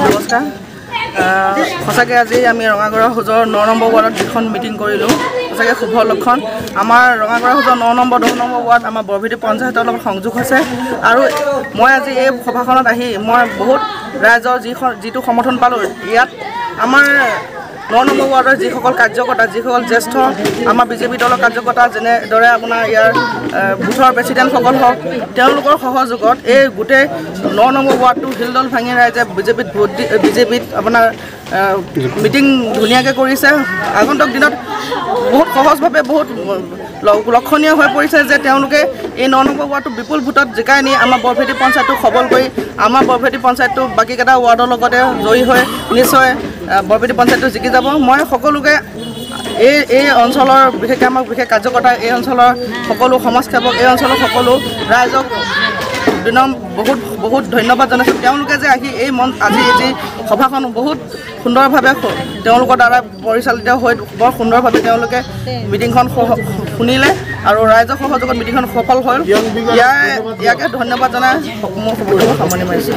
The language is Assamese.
নমস্কাৰ সঁচাকৈ আজি আমি ৰঙাগড় হোজৰ 9 নম্বৰ ৱাৰ্ডত যিখন মিটিং কৰিলোঁ সঁচাকৈ শুভ লক্ষণ আমাৰ ৰঙাগড় হোজৰ 9 নম্বৰ 10 নম্বৰ ৱাৰ্ড আমাৰ বৰভেটি পঞ্চায়তৰ লগত সংযোগ হৈছে আৰু মই আজি এই সভাখনত আহি মই বহুত ৰাইজৰ যিটো সমৰ্থন পালোঁ ইয়াত আমাৰ 9 নম্বৰ ৱাৰ্ডৰ যিসকল কাৰ্যকৰ্তা যিসকল জ্যেষ্ঠ আমাৰ বিজেপি দলৰ কাৰ্যকৰ্তা যেনেদৰে আপোনাৰ ইয়াৰ বুথৰ প্ৰেচিডেণ্টসকল হওক তেওঁলোকৰ সহযোগত এই গোটেই 9 নম্বৰ ৱাৰ্ডটো হিলদল ভাঙি ৰাইজে বিজেপিত আপোনাৰ মিটিং ধুনীয়াকৈ কৰিছে আগন্তুক দিনত বহুত সহজভাৱে বহুত লক্ষণীয় হৈ পৰিছে যে তেওঁলোকে এই 9 নম্বৰ ৱাৰ্ডটো বিপুল ভোটত জিকাই নি আমাৰ বৰভেটি পঞ্চায়তটো সবল কৰি আমাৰ বৰভেটি পঞ্চায়তটো বাকীকেইটা ৱাৰ্ডৰ লগতে জয়ী হৈ নিশ্চয় বৰভেটি পঞ্চায়তটো জিকি যাব মই সকলোকে এই অঞ্চলৰ বিশেষকৈ আমাৰ বিশেষ কাৰ্যকৰ্তা এই অঞ্চলৰ সকলো সমাজসেৱক এই অঞ্চলৰ সকলো ৰাইজক বহুত ধন্যবাদ জনাইছোঁ তেওঁলোকে যে আহি আজি যি সভাখন বহুত সুন্দৰভাৱে তেওঁলোকৰ দ্বাৰা পৰিচালিত হৈ বৰ সুন্দৰভাৱে তেওঁলোকে মিটিংখন শুনিলে আৰু ৰাইজৰ সহযোগত মিটিংখন সফল হ'ল ইয়াকে ধন্যবাদ জনাই মোৰ সামৰণি মাৰিছোঁ।